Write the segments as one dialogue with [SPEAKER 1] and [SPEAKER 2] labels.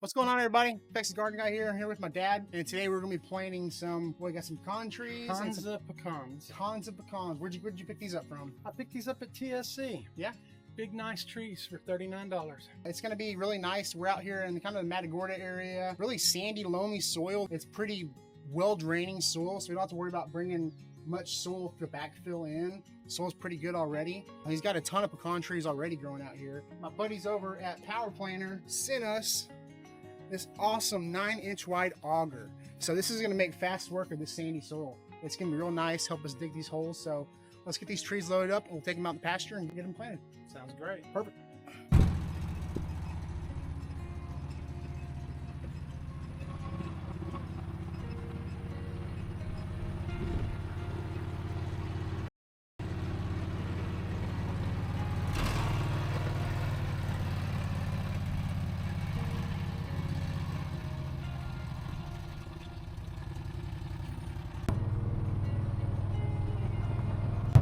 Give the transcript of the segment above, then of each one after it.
[SPEAKER 1] What's going on, everybody? Texas Garden Guy here. I'm here with my dad, and today we're gonna be planting some. We got some pecan trees.
[SPEAKER 2] Tons of pecans.
[SPEAKER 1] Tons of pecans. Where'd you pick these up from?
[SPEAKER 2] I picked these up at TSC.
[SPEAKER 1] Yeah.
[SPEAKER 2] Big, nice trees for $39.
[SPEAKER 1] It's gonna be really nice. We're out here in kind of the Matagorda area. Really sandy, loamy soil. It's pretty well draining soil, so we don't have to worry about bringing much soil to backfill in. Soil's pretty good already. He's got a ton of pecan trees already growing out here. My buddies over at Power Planter sent us this awesome 9-inch wide auger. So this is gonna make fast work of this sandy soil. It's gonna be real nice, help us dig these holes. So let's get these trees loaded up and we'll take them out in the pasture and get them planted.
[SPEAKER 2] Sounds great.
[SPEAKER 1] Perfect.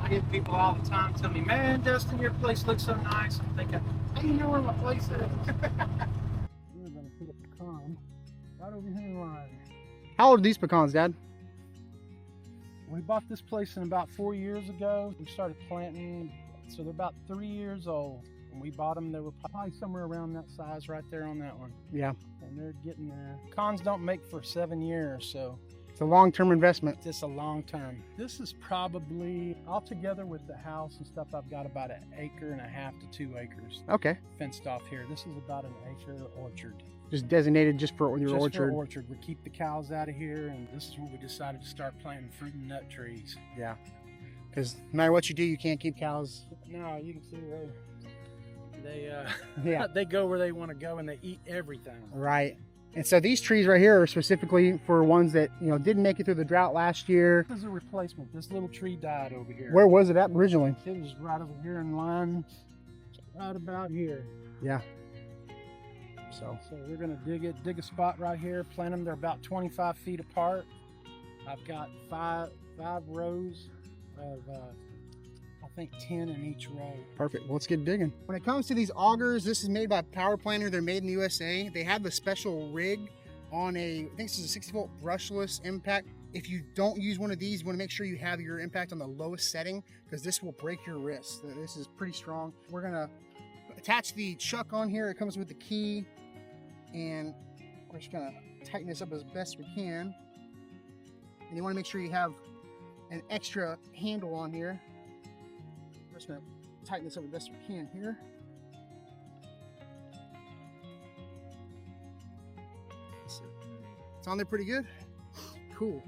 [SPEAKER 2] I get people all the time tell me, man, Dustin, your place looks so nice. I'm thinking, how do you know where my place is? We're going to put a pecan right over here in line.
[SPEAKER 1] How old are these pecans, Dad?
[SPEAKER 2] We bought this place in about 4 years ago. We started planting, so they're about 3 years old. When we bought them, they were probably somewhere around that size right there on that one.
[SPEAKER 1] Yeah.
[SPEAKER 2] And they're getting there. Pecans don't make for 7 years, so
[SPEAKER 1] It's a long-term investment.
[SPEAKER 2] it's a long term. This is probably, altogether with the house and stuff, I've got about 1.5 acres to 2 acres
[SPEAKER 1] Okay.
[SPEAKER 2] fenced off here. This is about an acre orchard.
[SPEAKER 1] Just designated just for your
[SPEAKER 2] Just
[SPEAKER 1] orchard.
[SPEAKER 2] for orchard. We keep the cows out of here, and this is where we decided to start planting fruit and nut trees.
[SPEAKER 1] Yeah. Because no matter what you do, you can't keep cows.
[SPEAKER 2] No, you can see they
[SPEAKER 1] Yeah.
[SPEAKER 2] they go where they want to go, and they eat everything.
[SPEAKER 1] Right. And so these trees right here are specifically for ones that, didn't make it through the drought last year.
[SPEAKER 2] This is a replacement. This little tree died over here.
[SPEAKER 1] Where was it at originally?
[SPEAKER 2] It was right over here in line, right about here.
[SPEAKER 1] Yeah. So
[SPEAKER 2] we're gonna dig a spot right here, plant them. They're about 25 feet apart. I've got five rows of, I think 10 in each row.
[SPEAKER 1] perfect. Well, let's get digging. When it comes to these augers, this is made by Power Planter. They're made in the USA. They have the special rig on I think this is a 60-volt brushless impact. If you don't use one of these, you want to make sure you have your impact on the lowest setting because this will break your wrist. This is pretty strong. We're gonna attach the chuck on here. It comes with the key, and we're just gonna tighten this up as best we can. And you want to make sure you have an extra handle on here. We're just gonna tighten this up as best we can here. Let's see. It's on there pretty good. Cool.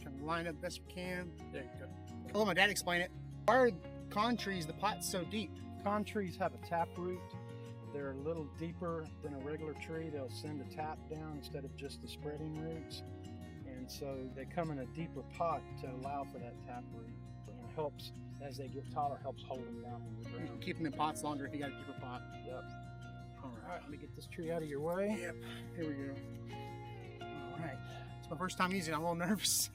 [SPEAKER 1] Trying to line up best we can.
[SPEAKER 2] There you go.
[SPEAKER 1] I'll let my dad explain it. Why are pecan trees, the pot's so deep?
[SPEAKER 2] Pecan trees have a tap root. They're a little deeper than a regular tree. They'll send a tap down instead of just the spreading roots. And so they come in a deeper pot to allow for that tap root. And it helps, as they get taller, helps hold them down in the ground.
[SPEAKER 1] Keeping the pots longer if you got a deeper pot.
[SPEAKER 2] Yep.
[SPEAKER 1] All
[SPEAKER 2] All right, let me get this tree out of your way.
[SPEAKER 1] Yep. Here we go. All right. It's my first time using it. I'm a little nervous.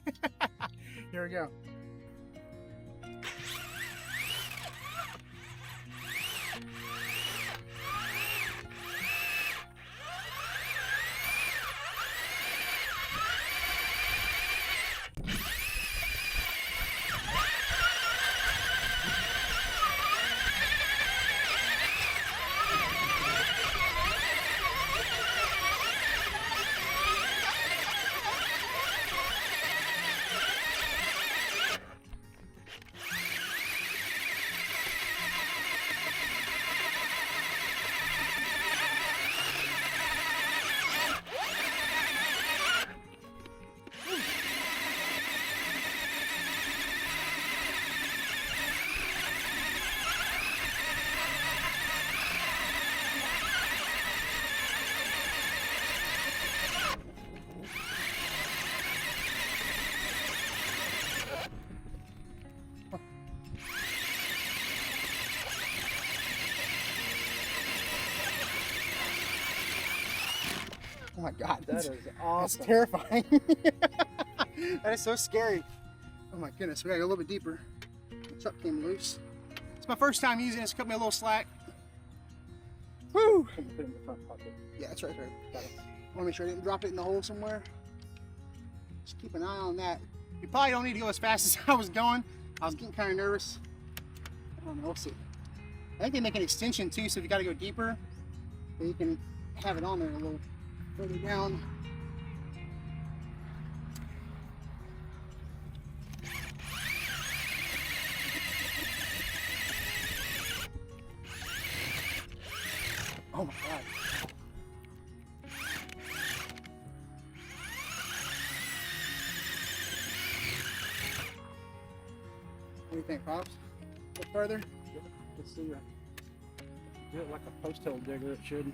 [SPEAKER 1] Here we go. Oh my God,
[SPEAKER 2] That is
[SPEAKER 1] that's
[SPEAKER 2] awesome.
[SPEAKER 1] terrifying. That is so scary. Oh my goodness, we gotta go a little bit deeper. The chuck came loose. It's my first time using it, it's cut me a little slack. Woo!
[SPEAKER 2] Put it in the front pocket.
[SPEAKER 1] Yeah, that's right. Got it. I want to make sure I didn't drop it in the hole somewhere. Just keep an eye on that. You probably don't need to go as fast as I was going. I was getting kind of nervous. I don't know, we'll see. I think they make an extension too, so if you got to go deeper, then you can have it on there a little further down. Oh my God. What do you think, Pops? A bit further?
[SPEAKER 2] Let's see. Do it like a post hole digger, it should.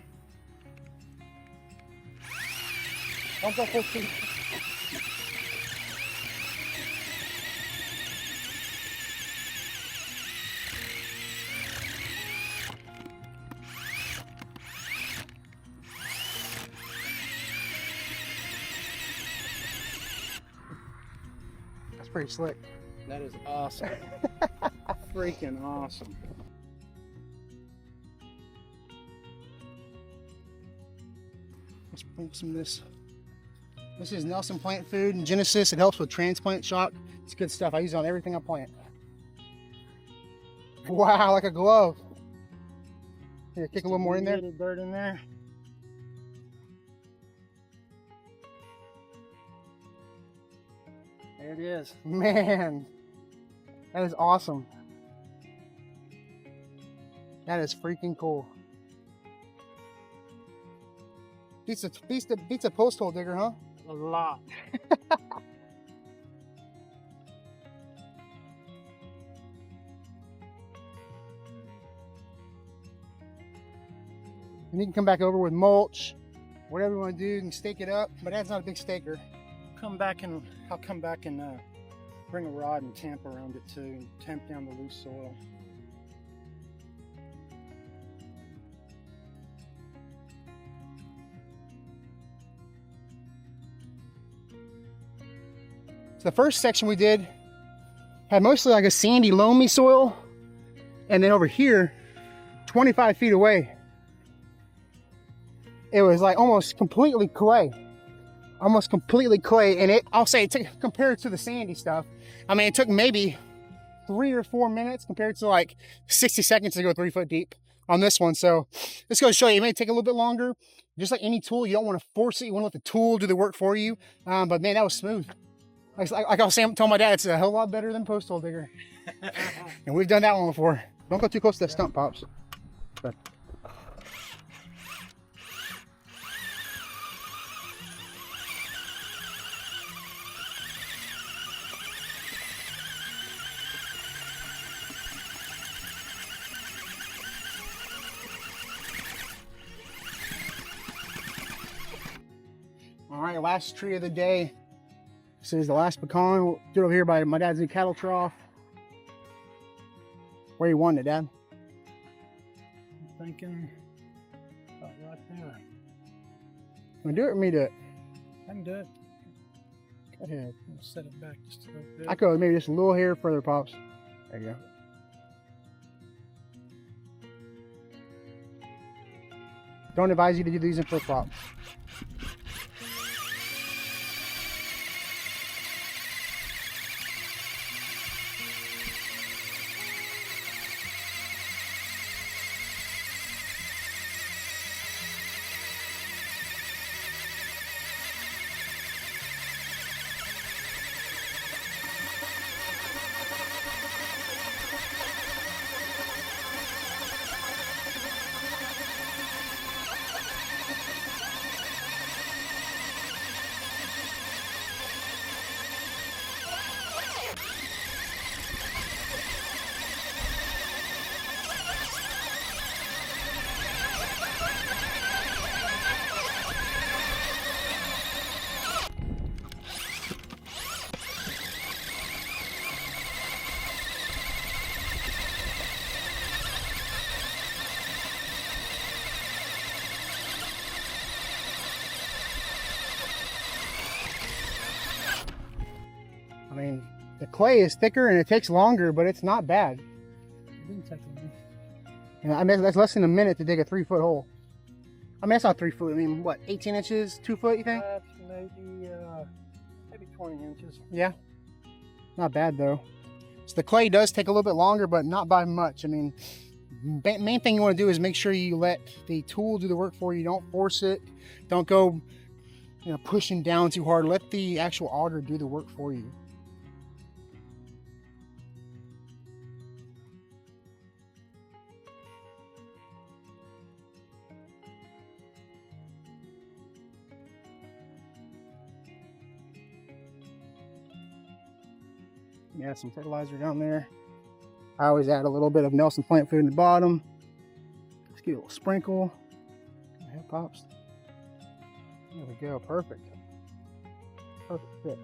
[SPEAKER 2] Don't go full speed.
[SPEAKER 1] That's pretty slick.
[SPEAKER 2] That is awesome. Freaking awesome.
[SPEAKER 1] Let's bring some of this. This is Nelson Plant Food and Genesis. It helps with transplant shock. It's good stuff. I use it on everything I plant. Wow, like a glove. Here, kick a little more in there.
[SPEAKER 2] Little bird in there. There it is.
[SPEAKER 1] Man, that is awesome. That is freaking cool. Beats a post hole digger, huh?
[SPEAKER 2] A lot.
[SPEAKER 1] And you can come back over with mulch, whatever you want to do. You can stake it up, but that's not a big staker.
[SPEAKER 2] I'll come back and bring a rod and tamp around it too, and tamp down the loose soil.
[SPEAKER 1] So the first section we did had mostly like a sandy, loamy soil. And then over here, 25 feet away, it was like almost completely clay. Almost completely clay. And I'll say, compared to the sandy stuff, I mean, it took maybe 3 or 4 minutes compared to like 60 seconds to go 3 foot deep on this one. So this goes to show you, it may take a little bit longer. Just like any tool, you don't want to force it. You want to let the tool do the work for you. But man, that was smooth. Like I was saying, told my dad, it's a hell of a lot better than post hole digger. And we've done that one before. Don't go too close to that stump, Pops. But. All right, last tree of the day. This is the last pecan. We'll do it over here by my dad's new cattle trough. Where you want it, Dad?
[SPEAKER 2] I'm thinking about right there.
[SPEAKER 1] Want to do it or me do it?
[SPEAKER 2] I can do it.
[SPEAKER 1] Go ahead.
[SPEAKER 2] I'll set it back just a little bit.
[SPEAKER 1] I go maybe just a little hair further, Pops. There you go. Don't advise you to do these in flip-flop. I mean, the clay is thicker and it takes longer, but it's not bad.
[SPEAKER 2] It didn't take long.
[SPEAKER 1] I mean, that's less than a minute to dig a 3 foot hole. I mean, that's not 3 foot. I mean, what, 18 inches, 2 foot, you think?
[SPEAKER 2] Maybe 20 inches.
[SPEAKER 1] Yeah. Not bad, though. So the clay does take a little bit longer, but not by much. I mean, main thing you want to do is make sure you let the tool do the work for you. Don't force it. Don't go, pushing down too hard. Let the actual auger do the work for you. Add some fertilizer down there. I always add a little bit of Nelson plant food in the bottom. Let's get a little sprinkle. It pops. There we go. Perfect. Perfect fit.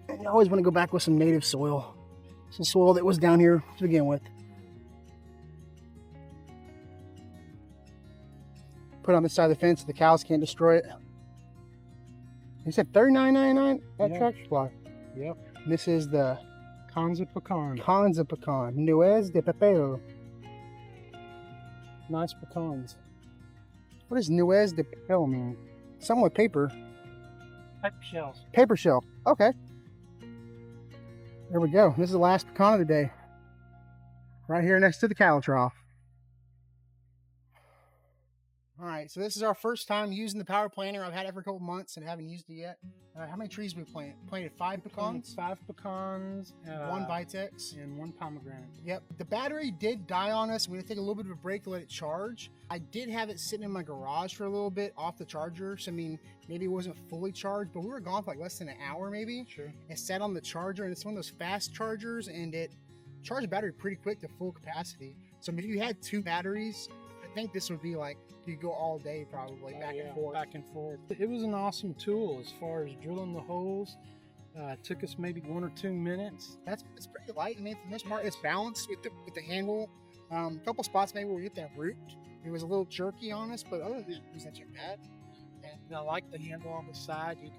[SPEAKER 1] And you always want to go back with some native soil. Some soil that was down here to begin with. Put it on this side of the fence so the cows can't destroy it. You said $39.99 at Tractor Supply.
[SPEAKER 2] Yep.
[SPEAKER 1] And this is the
[SPEAKER 2] Cons of pecan.
[SPEAKER 1] Cons of pecan. Nuez de papel.
[SPEAKER 2] Nice pecans.
[SPEAKER 1] What does nuez de papel mean? Something with paper.
[SPEAKER 2] Paper shells.
[SPEAKER 1] Paper shell. Okay. There we go. This is the last pecan of the day. Right here next to the cattle trough. All right, so this is our first time using the power planter. I've had it for a couple months and haven't used it yet. How many trees did we plant? Planted 5 pecans?
[SPEAKER 2] 5 pecans.
[SPEAKER 1] 1 Vitex.
[SPEAKER 2] And 1 pomegranate.
[SPEAKER 1] Yep. The battery did die on us. We're going to take a little bit of a break to let it charge. I did have it sitting in my garage for a little bit off the charger. So, I mean, maybe it wasn't fully charged, but we were gone for like less than an hour maybe.
[SPEAKER 2] Sure.
[SPEAKER 1] It sat on the charger, and it's one of those fast chargers, and it charged the battery pretty quick to full capacity. So, if you had 2 batteries, I think this would be like, you go all day probably, back and forth.
[SPEAKER 2] Back and forth. It was an awesome tool as far as drilling the holes. It took us maybe 1 or 2 minutes.
[SPEAKER 1] It's pretty light. I mean, for the most part, it's balanced with the handle. A couple spots maybe where we get that root. It was a little jerky on us, but other than that, it wasn't too bad.
[SPEAKER 2] And I like the handle on the side. You can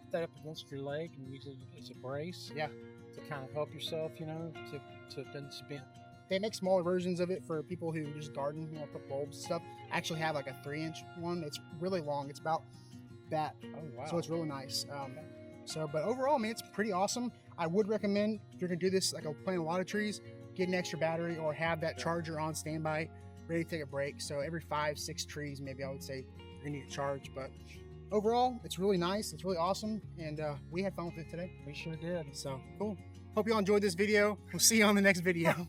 [SPEAKER 2] put that up against your leg and use it as a brace.
[SPEAKER 1] Yeah.
[SPEAKER 2] To kind of help yourself, so it doesn't spin.
[SPEAKER 1] They make smaller versions of it for people who just garden, put bulbs and stuff. I actually have like a 3-inch one. It's really long. It's about that.
[SPEAKER 2] Oh, wow.
[SPEAKER 1] So it's really nice. But overall, I mean, it's pretty awesome. I would recommend, if you're going to do this, like plant a lot of trees, get an extra battery or have that charger on standby, ready to take a break. So every 5-6 trees, maybe I would say you need to charge. But overall, it's really nice. It's really awesome. And we had fun with it today.
[SPEAKER 2] We sure did.
[SPEAKER 1] So cool. Hope you all enjoyed this video. We'll see you on the next video.